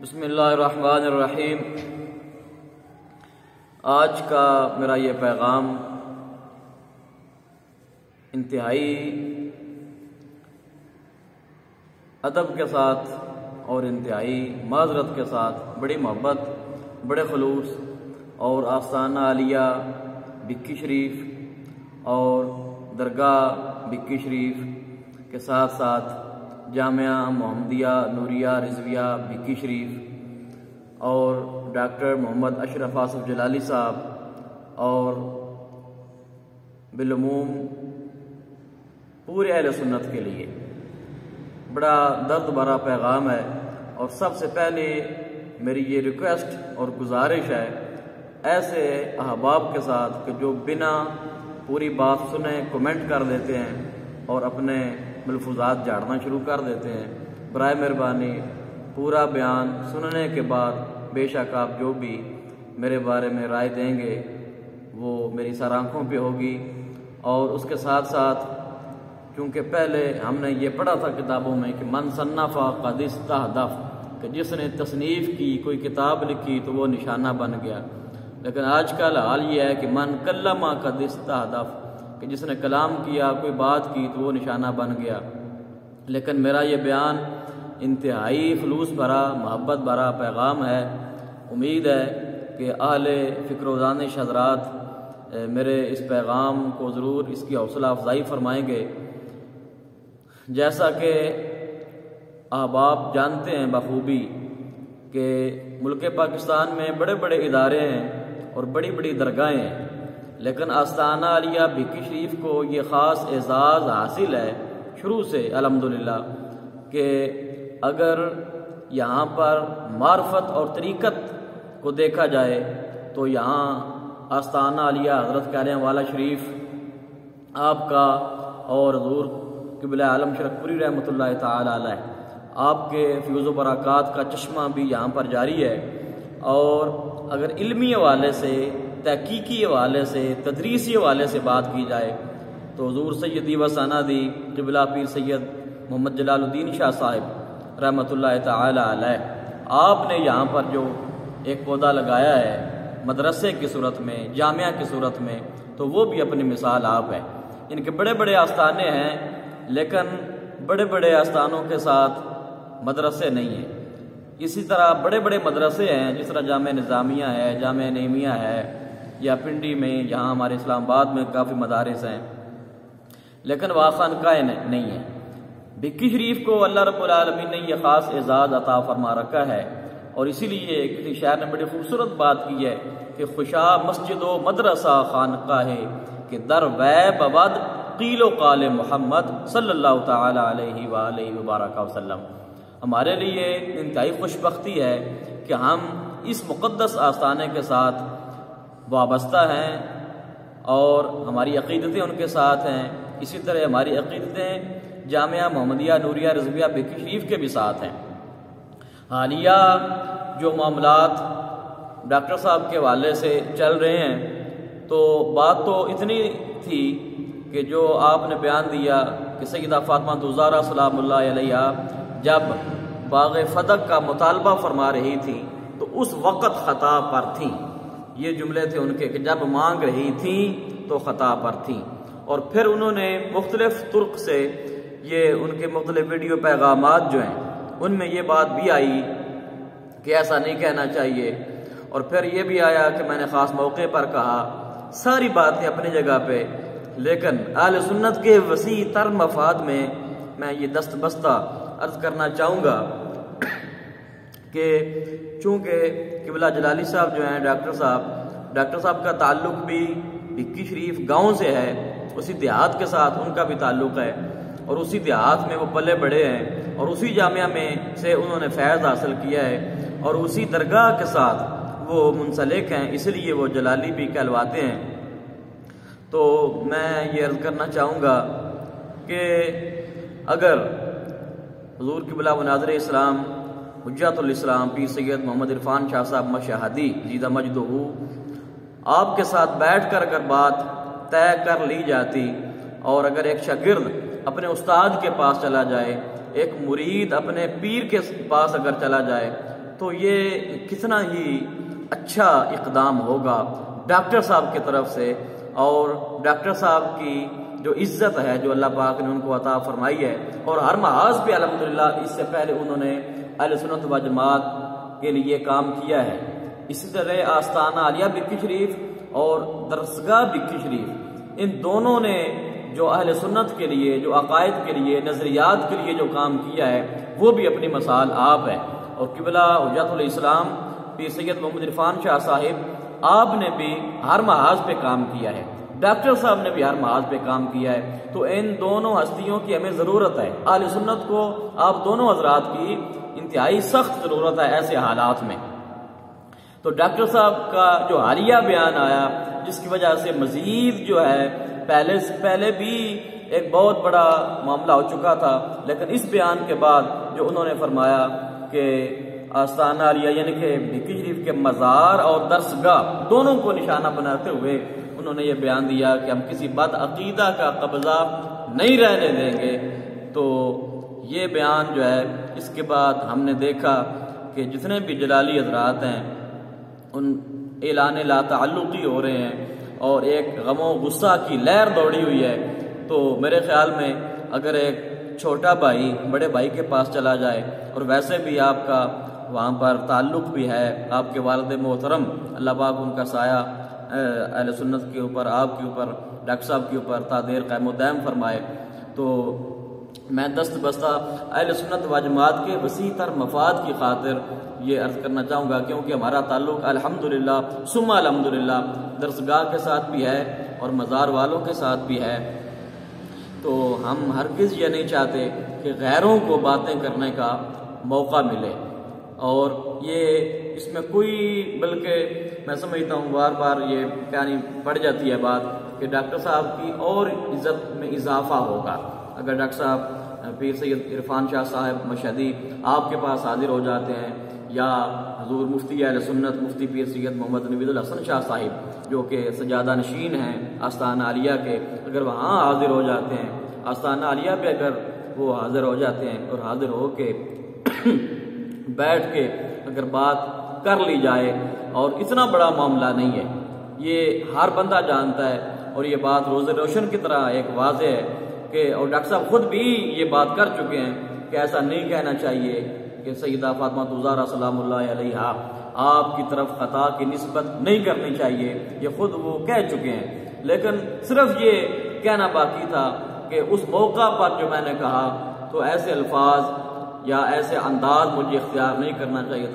بسم اللہ الرحمن الرحیم۔ آج کا میرا یہ پیغام انتہائی ادب کے ساتھ اور انتہائی معذرت کے ساتھ بڑی محبت، بڑے خلوص اور آستانہ عالیہ بکی شریف اور درگاہ بکی شریف کے ساتھ ساتھ جامعہ محمدیہ نوریہ رضویہ بکی شریف اور ڈاکٹر محمد اشرف آصف جلالی صاحب اور بالعموم پورے اہل سنت کے لیے بڑا درد بھرا پیغام ہے۔ اور سب سے پہلے میری یہ ریکویسٹ اور گزارش ہے ایسے احباب کے ساتھ کہ جو بنا پوری بات سنے کومنٹ کر دیتے ہیں اور اپنے ملفوظات جھاڑنا شروع کر دیتے ہیں، برائے مہربانی پورا بیان سننے کے بعد بے شک آپ جو بھی میرے بارے میں رائے دیں گے وہ میری سر آنکھوں پہ ہوگی۔ اور اس کے ساتھ ساتھ چونکہ پہلے ہم نے یہ پڑھا تھا کتابوں میں کہ من صنف قد استہدف، کہ جس نے تصنیف کی کوئی کتاب لکھی تو وہ نشانہ بن گیا، لیکن آج کل حال یہ ہے کہ من کلم قد استہدف، کہ جس نے کلام کیا کوئی بات کی تو وہ نشانہ بن گیا۔ لیکن میرا یہ بیان انتہائی خلوص بھرا محبت بھرا پیغام ہے۔ امید ہے کہ اہل فکر و دانش حضرات میرے اس پیغام کو ضرور اس کی حوصلہ افزائی فرمائیں گے۔ جیسا کہ احباب جانتے ہیں بخوبی کہ ملک پاکستان میں بڑے بڑے ادارے ہیں اور بڑی بڑی درگاہیں ہیں، لیکن آستانہ عالیہ بکی شریف کو یہ خاص اعزاز حاصل ہے شروع سے الحمدللہ کہ اگر یہاں پر معرفت اور طریقت کو دیکھا جائے تو یہاں آستانہ عالیہ حضرت کہنے والا شریف آپ کا اور حضور قبلہ عالم شرک پوری رحمۃ اللہ تعالی علیہ آپ کے فیوز و برکات کا چشمہ بھی یہاں پر جاری ہے۔ اور اگر علمی حوالے سے، تحقیقی حوالے سے، تدریسی حوالے سے بات کی جائے تو حضور سیدی و سندی قبلہ پیر سید محمد جلال الدین شاہ صاحب رحمۃ اللہ تعالی علیہ آپ نے یہاں پر جو ایک پودا لگایا ہے مدرسے کی صورت میں، جامعہ کی صورت میں، تو وہ بھی اپنی مثال آپ ہے۔ ان کے بڑے بڑے آستانے ہیں لیکن بڑے بڑے آستانوں کے ساتھ مدرسے نہیں ہیں۔ اسی طرح بڑے بڑے مدرسے ہیں جس طرح جامعہ نظامیہ ہے، جامعہ نعیمیہ ہے، یا پنڈی میں، یہاں ہمارے اسلام آباد میں کافی مدارس ہیں، لیکن وہاں خانقاہیں نہیں ہیں۔ بکی شریف کو اللہ رب العالمین نے یہ خاص اعزاز عطا فرما رکھا ہے، اور اسی لیے کسی شاعر نے بڑی خوبصورت بات کی ہے کہ خوشا مسجد و مدرسہ خانقاہ ہے کہ در ویب ود قیل و قال محمد صلی اللہ تعالی علیہ وآلہ وبارک وسلم۔ ہمارے لیے انتہائی خوش بختی ہے کہ ہم اس مقدس آستانے کے ساتھ وابستہ ہیں اور ہماری عقیدتیں ان کے ساتھ ہیں۔ اسی طرح ہماری عقیدتیں جامعہ محمدیہ نوریہ رضویہ بکی شریف کے بھی ساتھ ہیں۔ حالیہ جو معاملات ڈاکٹر صاحب کے حوالے سے چل رہے ہیں تو بات تو اتنی تھی کہ جو آپ نے بیان دیا کہ سیدہ فاطمہ الزہرا سلام اللہ علیہ جب باغ فدق کا مطالبہ فرما رہی تھی تو اس وقت خطا پر تھیں۔ یہ جملے تھے ان کے کہ جب مانگ رہی تھیں تو خطا پر تھیں۔ اور پھر انہوں نے مختلف طرق سے یہ ان کے مختلف ویڈیو پیغامات جو ہیں ان میں یہ بات بھی آئی کہ ایسا نہیں کہنا چاہیے، اور پھر یہ بھی آیا کہ میں نے خاص موقع پر کہا۔ ساری باتیں اپنی جگہ پہ، لیکن اہل سنت کے وسیع تر مفاد میں میں یہ دست بستہ عرض کرنا چاہوں گا کہ چونکہ قبلہ جلالی صاحب جو ہیں ڈاکٹر صاحب کا تعلق بھی بکی شریف گاؤں سے ہے، اسی دیہات کے ساتھ ان کا بھی تعلق ہے، اور اسی دیہات میں وہ پلے بڑے ہیں اور اسی جامعہ میں سے انہوں نے فیض حاصل کیا ہے اور اسی درگاہ کے ساتھ وہ منسلک ہیں، اس لیے وہ جلالی بھی کہلواتے ہیں۔ تو میں یہ عرض کرنا چاہوں گا کہ اگر حضور قبلہ مناظر اسلام حجت الاسلام پیر سید محمد عرفان شاہ صاحب مشاہدی زیدہ مجدہ آپ کے ساتھ بیٹھ کر اگر بات طے کر لی جاتی، اور اگر ایک شاگرد اپنے استاد کے پاس چلا جائے، ایک مرید اپنے پیر کے پاس اگر چلا جائے تو یہ کتنا ہی اچھا اقدام ہوگا ڈاکٹر صاحب کی طرف سے، اور ڈاکٹر صاحب کی جو عزت ہے جو اللہ پاک نے ان کو عطا فرمائی ہے، اور ہر محاذ پہ الحمدللہ اس سے پہلے انہوں نے اہل سنت و جماعت کے لیے کام کیا ہے۔ اسی طرح آستانہ عالیہ بکی شریف اور درسگاہ بکی شریف، ان دونوں نے جو اہل سنت کے لیے، جو عقائد کے لیے، نظریات کے لیے جو کام کیا ہے، وہ بھی اپنی مثال آپ ہے۔ اور قبلہ حجت الاسلام پیر سید محمد عرفان شاہ صاحب، آپ نے بھی ہر محاذ پہ کام کیا ہے، ڈاکٹر صاحب نے بھی ہر محاذ پہ کام کیا ہے۔ تو ان دونوں ہستیوں کی ہمیں ضرورت ہے، اہل سنت کو آپ دونوں حضرات کی انتہائی سخت ضرورت ہے ایسے حالات میں۔ تو ڈاکٹر صاحب کا جو حالیہ بیان آیا، جس کی وجہ سے مزید جو ہے پہلے بھی ایک بہت بڑا معاملہ ہو چکا تھا، لیکن اس بیان کے بعد جو انہوں نے فرمایا کہ آستانہ عالیہ یعنی کہ بکی شریف کے مزار اور درسگاہ دونوں کو نشانہ بناتے ہوئے انہوں نے یہ بیان دیا کہ ہم کسی بد عقیدہ کا قبضہ نہیں رہنے دیں گے۔ تو یہ بیان جو ہے، اس کے بعد ہم نے دیکھا کہ جتنے بھی جلالی حضرات ہیں ان اعلان لا تعلقی ہو رہے ہیں، اور ایک غم و غصہ کی لہر دوڑی ہوئی ہے۔ تو میرے خیال میں اگر ایک چھوٹا بھائی بڑے بھائی کے پاس چلا جائے، اور ویسے بھی آپ کا وہاں پر تعلق بھی ہے، آپ کے والد محترم اللہ پاک ان کا سایہ اہل سنت کے اوپر، آپ کے اوپر، ڈاکٹر صاحب کے اوپر تا دیر قائم و دائم فرمائے، تو میں دست بستہ اہل سنت و جماعت کے وسیع تر مفاد کی خاطر یہ عرض کرنا چاہوں گا، کیونکہ ہمارا تعلق الحمدللہ ثم الحمدللہ درسگاہ کے ساتھ بھی ہے اور مزار والوں کے ساتھ بھی ہے۔ تو ہم ہرگز یہ نہیں چاہتے کہ غیروں کو باتیں کرنے کا موقع ملے، اور یہ اس میں کوئی، بلکہ میں سمجھتا ہوں بار بار یہ کہانی پڑ جاتی ہے بات کہ ڈاکٹر صاحب کی اور عزت میں اضافہ ہوگا اگر ڈاکٹر صاحب پیر سید عرفان شاہ صاحب مشہدی آپ کے پاس حاضر ہو جاتے ہیں، یا حضور مفتی اہل سنت مفتی پیر سید محمد نوید الحسن شاہ صاحب جو کہ سجادہ نشین ہیں آستانہ عالیہ کے، اگر وہاں حاضر ہو جاتے ہیں، آستانہ عالیہ پہ اگر وہ حاضر ہو جاتے ہیں، اور حاضر ہو کے بیٹھ کے اگر بات کر لی جائے، اور اتنا بڑا معاملہ نہیں ہے، یہ ہر بندہ جانتا ہے، اور یہ بات روز روشن کی طرح ایک واضح ہے کہ، اور ڈاکٹر صاحب خود بھی یہ بات کر چکے ہیں کہ ایسا نہیں کہنا چاہیے کہ سیدہ فاطمہ الزہرا سلام اللہ علیہا آپ کی طرف خطا کی نسبت نہیں کرنی چاہیے، یہ خود وہ کہہ چکے ہیں، لیکن صرف یہ کہنا باقی تھا کہ اس موقع پر جو میں نے کہا تو ایسے الفاظ یا ایسے انداز مجھے اختیار نہیں کرنا چاہیے تھا۔